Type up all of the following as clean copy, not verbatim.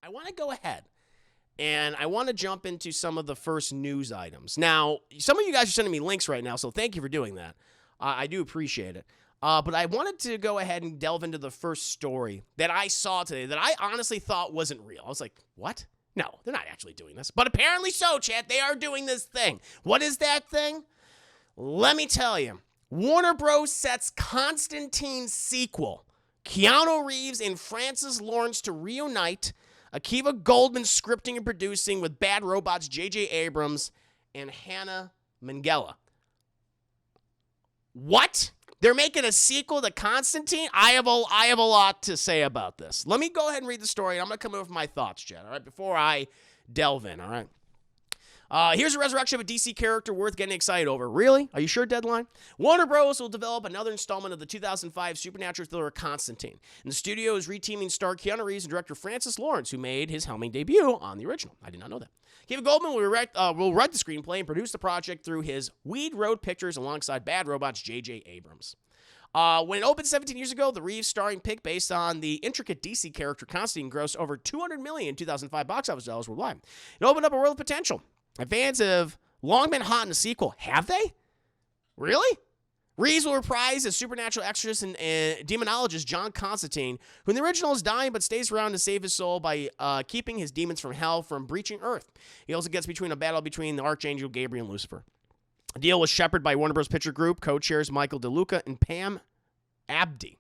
I want to go ahead and I want to jump into some of the first news items. Now, some of you guys are sending me links right now, so thank you for doing that. I do appreciate it. But I wanted to go ahead and delve into the first story that I saw today that I honestly thought wasn't real. I was like, what? No, they're not actually doing this. But apparently so, chat. They are doing this thing. What is that thing? Let me tell you. Warner Bros. Sets Constantine sequel. Keanu Reeves and Francis Lawrence to reunite. Akiva Goldman scripting and producing with Bad Robot's J.J. Abrams and Hannah Minghella. What? They're making a sequel to Constantine? I have a lot to say about this. Let me go ahead and read the story. I'm going to come in with my thoughts, Chad, all right, before I delve in, all right? Here's a resurrection of a DC character worth getting excited over. Really? Are you sure, Deadline? Warner Bros. Will develop another installment of the 2005 supernatural thriller Constantine. And the studio is reteaming star Keanu Reeves and director Francis Lawrence, who made his helming debut on the original. I did not know that. Kevin Goldman will write the screenplay and produce the project through his Weed Road Pictures alongside Bad Robot's J.J. Abrams. When it opened 17 years ago, the Reeves starring pick based on the intricate DC character Constantine grossed over $200 million in 2005 box office dollars worldwide. It opened up a world of potential. And fans have long been hot in the sequel. Have they? Really? Reeves will reprise as supernatural exorcist and demonologist John Constantine, who in the original is dying but stays around to save his soul by keeping his demons from hell from breaching Earth. He also gets between a battle between the Archangel Gabriel and Lucifer. The deal was shepherded by Warner Bros. Picture Group, co-chairs Michael DeLuca and Pam Abdi.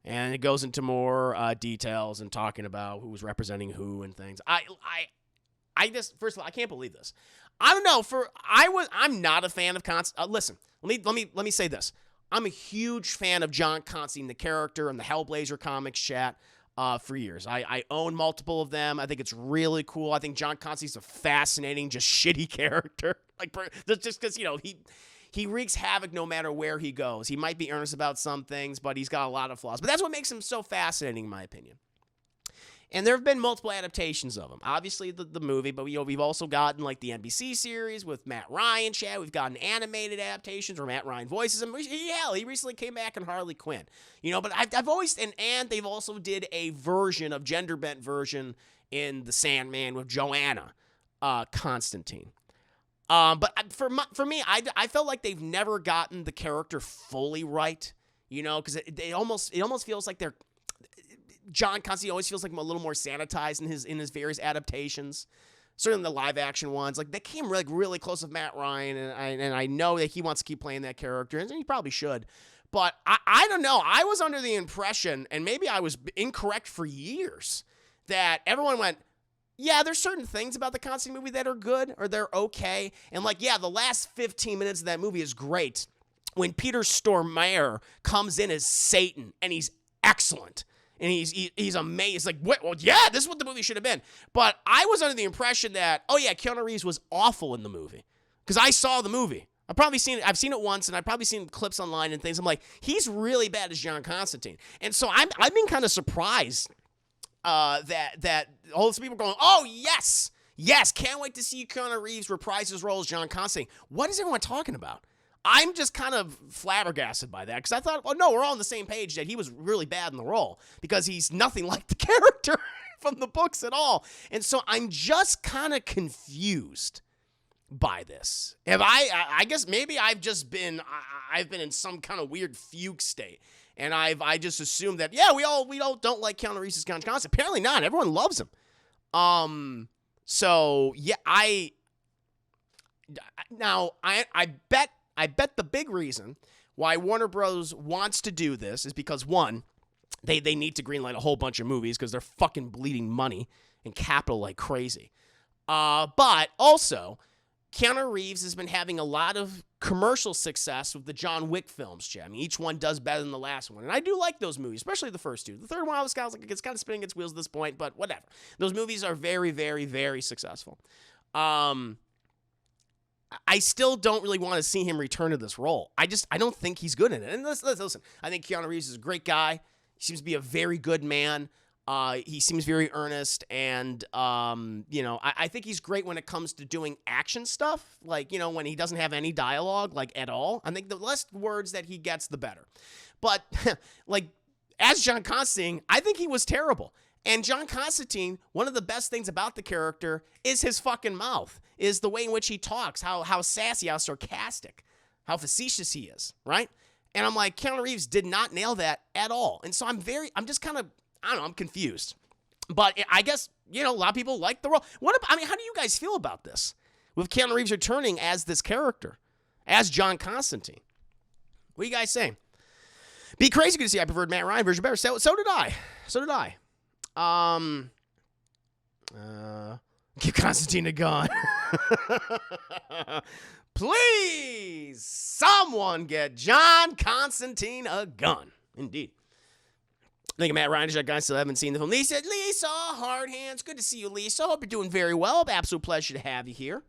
And it goes into more details and talking about who was representing who and things. I just, first of all, I can't believe this. I don't know. I'm not a fan of Constantine. Listen, let me say this. I'm a huge fan of John Constantine, the character, and the Hellblazer comics chat for years. I own multiple of them. I think it's really cool. I think John Constantine's a fascinating, just shitty character. Like, just because, he wreaks havoc no matter where he goes. He might be earnest about some things, but he's got a lot of flaws. But that's what makes him so fascinating, in my opinion. And there have been multiple adaptations of him. Obviously, the movie, but we've also gotten like the NBC series with Matt Ryan. Chad, we've gotten animated adaptations where Matt Ryan voices him. Hell, he recently came back in Harley Quinn. But I've always and they've also did a version of gender bent version in The Sandman with Joanna Constantine. But for me, I felt like they've never gotten the character fully right. Because it almost feels like they're. John Constantine always feels like a little more sanitized in his various adaptations. Certainly the live action ones, like they came really close with Matt Ryan, and I know that he wants to keep playing that character, and he probably should. But I don't know. I was under the impression, and maybe I was incorrect for years, that everyone went, yeah, there's certain things about the Constantine movie that are good or they're okay, and the last 15 minutes of that movie is great. When Peter Stormare comes in as Satan, and he's excellent. And he's amazing. It's like, well, yeah, this is what the movie should have been. But I was under the impression that, Keanu Reeves was awful in the movie. Because I saw the movie. I've seen it once, and I've probably seen clips online and things. I'm like, he's really bad as John Constantine. And so I've been kind of surprised that all those people are going, oh, yes, can't wait to see Keanu Reeves reprise his role as John Constantine. What is everyone talking about? I'm just kind of flabbergasted by that because I thought, no, we're all on the same page that he was really bad in the role because he's nothing like the character from the books at all. And so I'm just kind of confused by this. I guess maybe I've been in some kind of weird fugue state. And I just assumed that, we all don't like Keanu Reeves' Constantine. Apparently not. Everyone loves him. So yeah, I bet the big reason why Warner Bros. Wants to do this is because, one, they need to greenlight a whole bunch of movies because they're fucking bleeding money and capital like crazy. But also, Keanu Reeves has been having a lot of commercial success with the John Wick films, Jim. I mean, each one does better than the last one. And I do like those movies, especially the first two. The third one, it's kind of spinning its wheels at this point, but whatever. Those movies are very, very, very successful. I still don't really want to see him return to this role. I don't think he's good in it. And listen, I think Keanu Reeves is a great guy. He seems to be a very good man. He seems very earnest, and I think he's great when it comes to doing action stuff. Like, when he doesn't have any dialogue, like at all. I think the less words that he gets, the better. But like as John Constantine, I think he was terrible. And John Constantine, one of the best things about the character is his fucking mouth, is the way in which he talks, how sassy, how sarcastic, how facetious he is, right? And I'm like, Keanu Reeves did not nail that at all. And so I'm just kind of, I don't know, I'm confused. But I guess, a lot of people like the role. How do you guys feel about this? With Keanu Reeves returning as this character, as John Constantine. What are you guys saying? Be crazy to see I preferred Matt Ryan version better. So did I. Give Constantine a gun. Please, someone get John Constantine a gun. Indeed. I think Matt Ryan is that guy. Still haven't seen the film. Lisa, hard hands. Good to see you, Lisa. Hope you're doing very well. Absolute pleasure to have you here.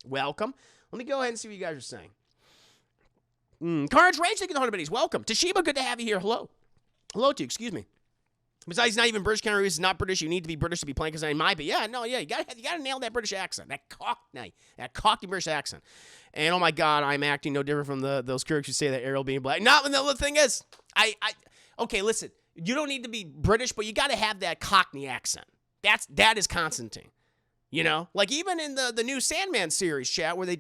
Welcome. Let me go ahead and see what you guys are saying. Carnage Rage, thank you the 100 biddies. Welcome. Toshiba, good to have you here. Hello. Hello to you. Excuse me. Besides, he's not even British. Keanu Reeves is not British. You need to be British to be playing because I might be. Yeah, you gotta nail that British accent. That cockney British accent. And oh my God, I'm acting no different from those characters who say that Ariel being black. No, the thing is, okay, listen. You don't need to be British, but you got to have that Cockney accent. That is Constantine. Like even in the new Sandman series, chat, where and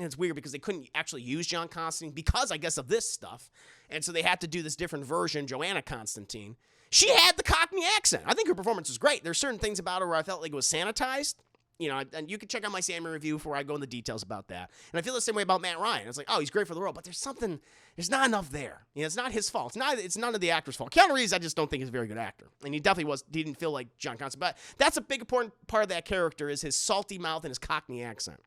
it's weird because they couldn't actually use John Constantine because, I guess, of this stuff. And so they had to do this different version, Joanna Constantine. She had the Cockney accent. I think her performance was great. There's certain things about her where I felt like it was sanitized. And you can check out my Sandman review before I go into details about that. And I feel the same way about Matt Ryan. It's like, oh, he's great for the role, but there's not enough there. It's not his fault. It's none of the actor's fault. Keanu Reeves, I just don't think is a very good actor. And he didn't feel like John Constantine. But that's a big important part of that character is his salty mouth and his Cockney accent.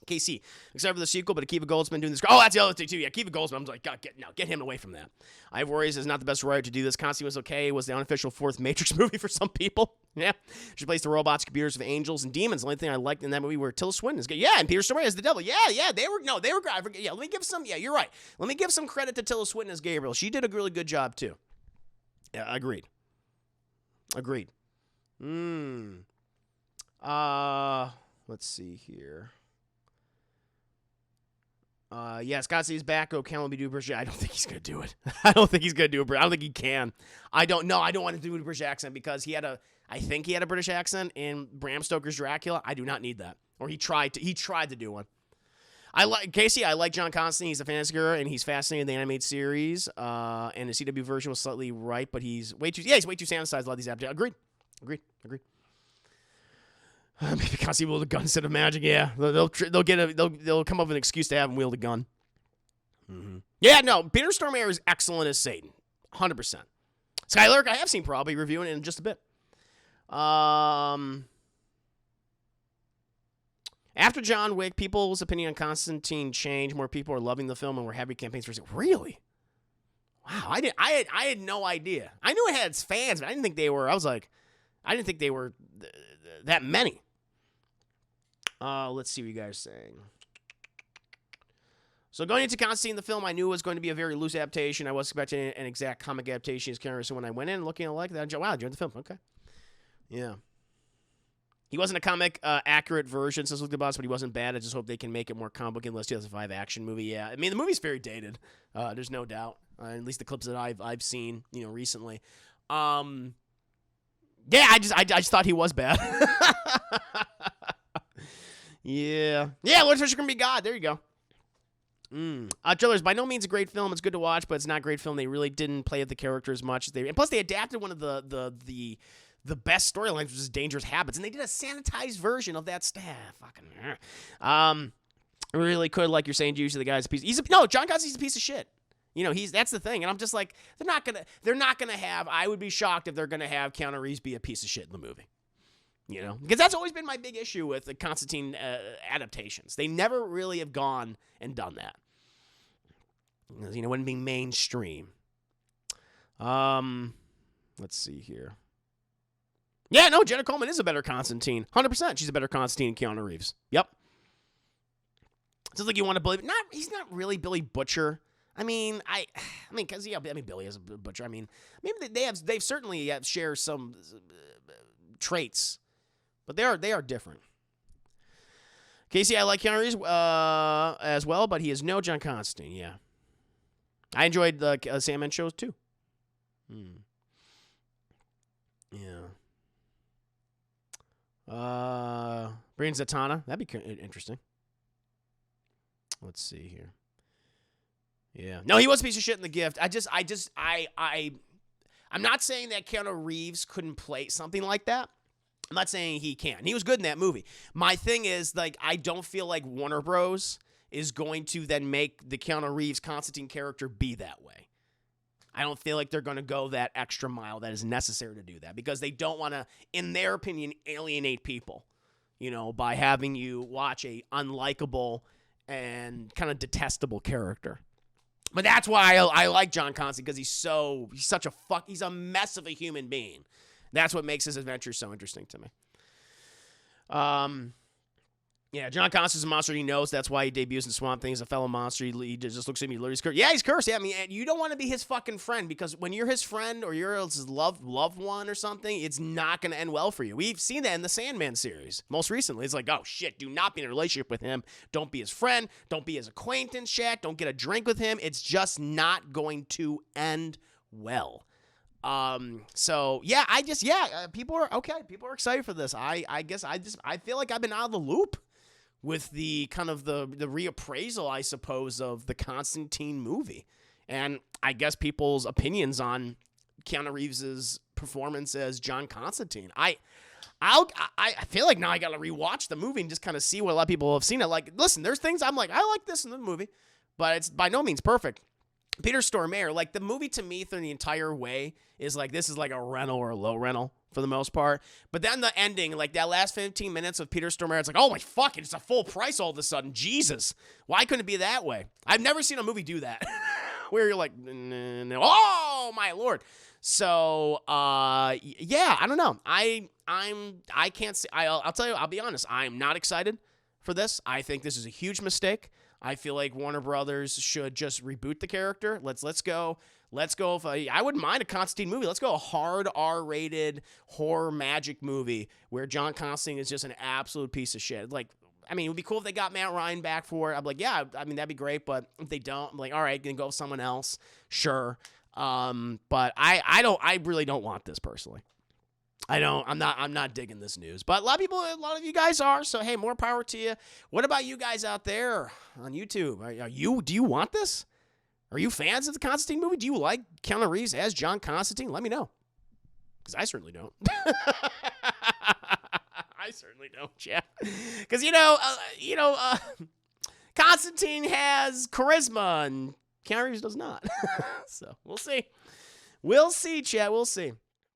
KC, except for the sequel, but Akiva Goldsman doing this. Oh, that's the other thing, too. Yeah, Akiva Goldsman, I'm like, God, get him away from that. I have worries is not the best writer to do this. Constantine was okay. It was the unofficial fourth Matrix movie for some people. Yeah. She plays the robots, computers with angels and demons. The only thing I liked in that movie were Tilda Swinton is good. Yeah, and Peter Stormare is the devil. Yeah, they were great. I forget. Yeah, you're right. Let me give some credit to Tilda Swinton as Gabriel. She did a really good job, too. Yeah, agreed. Let's see here. Yes, Scottsy's back. Oh, can we do British? I don't think he's going to do it. I don't think he can. I don't know. I don't want to do a British accent because I think he had a British accent in Bram Stoker's Dracula. I do not need that. Or he tried to do one. I like John Constantine. He's a fantasy hero, and he's fascinating in the animated series. And the CW version was slightly right, but he's way too sanitized. A lot of these adaptations. Agreed. Maybe because he wield a gun instead of magic. Yeah, they'll come up with an excuse to have him wield a gun. Mm-hmm. Yeah, no, Peter Stormare is excellent as Satan, 100%. Skylark, I have seen probably reviewing it in just a bit. After John Wick, people's opinion on Constantine changed. More people are loving the film, and we're heavy campaigns for it. Really? Wow, I had no idea. I knew it had its fans, but I didn't think they were. I didn't think they were that many. Let's see what you guys are saying. So going into Constantine, the film, I knew it was going to be a very loose adaptation. I was expecting an exact comic adaptation as Karen. So when I went in looking like that, wow, enjoyed the film. Okay. Yeah. He wasn't a comic accurate version, so look the boss, but he wasn't bad. I just hope they can make it more comic book unless 2005 action movie. Yeah. I mean, the movie's very dated. There's no doubt. At least the clips that I've seen, recently. Yeah, I just thought he was bad. Yeah, Lord Fisher can be God. There you go. Trailers, by no means a great film. It's good to watch, but it's not a great film. They really didn't play with the character as much as and plus they adapted one of the best storylines, which is Dangerous Habits, and they did a sanitized version of that stuff. Fucking really could, like you're saying, usually the guy's a piece. John Constantine's a piece of shit. That's the thing, and I'm just like, they're not gonna have. I would be shocked if they're gonna have Keanu Reeves be a piece of shit in the movie. Because that's always been my big issue with the Constantine adaptations. They never really have gone and done that. Wouldn't be mainstream. Let's see here. Yeah, no, Jenna Coleman is a better Constantine. 100%. She's a better Constantine than Keanu Reeves. Yep. It's like you want to believe. He's not really Billy Butcher. Because Billy is a butcher. Maybe they've certainly share some traits, but they are different. Casey, I like Keanu Reeves as well, but he is no John Constantine. Yeah, I enjoyed the Sandman shows too. Yeah. Brian Zatanna. That'd be interesting. Let's see here. Yeah. No, he was a piece of shit in The Gift. I'm not saying that Keanu Reeves couldn't play something like that. I'm not saying he can. He was good in that movie. My thing is, like, I don't feel like Warner Bros. Is going to then make the Keanu Reeves Constantine character be that way. I don't feel like they're going to go that extra mile that is necessary to do that because they don't want to, in their opinion, alienate people, by having you watch a unlikable and kind of detestable character. But that's why I like John Constantine because he's a mess of a human being. That's what makes his adventure so interesting to me. Yeah, John Constantine's a monster. He knows that's why he debuts in Swamp Thing. He's a fellow monster. He just looks at me. He's cursed. Yeah, he's cursed. Yeah, I mean, you don't want to be his fucking friend because when you're his friend or you're his loved one or something, it's not going to end well for you. We've seen that in the Sandman series. Most recently, it's like, oh, shit, do not be in a relationship with him. Don't be his friend. Don't be his acquaintance, Shaq. Don't get a drink with him. It's just not going to end well. So yeah, people are okay. People are excited for this. I guess I feel like I've been out of the loop with the kind of the reappraisal, I suppose, of the Constantine movie. And I guess people's opinions on Keanu Reeves' performance as John Constantine. I feel like now I got to rewatch the movie and just kind of see what a lot of people have seen it. Like, listen, there's things I'm like, I like this in the movie, but it's by no means perfect. Peter Stormare, like the movie to me through the entire way is like, this is like a rental or a low rental for the most part. But then the ending, like that last 15 minutes of Peter Stormare, it's like, oh my fuck, it's a full price all of a sudden. Jesus. Why couldn't it be that way? I've never seen a movie do that. Where you're like, oh my Lord. So, yeah, I don't know. I can't say, I'll tell you, I'll be honest. I'm not excited for this. I think this is a huge mistake. I feel like Warner Brothers should just reboot the character. Let's go. I wouldn't mind a Constantine movie. Let's go a hard R-rated horror magic movie where John Constantine is just an absolute piece of shit. Like, I mean, it would be cool if they got Matt Ryan back for it. I'm like, yeah, I mean, that'd be great. But if they don't, I'm like, all right, then go with someone else. Sure. But I really don't want this personally. I'm not digging this news, but a lot of you guys are. So, hey, more power to you. What about you guys out there on YouTube? Do you want this? Are you fans of the Constantine movie? Do you like Keanu Reeves as John Constantine? Let me know. Because I certainly don't. I certainly don't, Jeff. Because, Constantine has charisma and Keanu Reeves does not. So, we'll see. We'll see, chat. We'll see.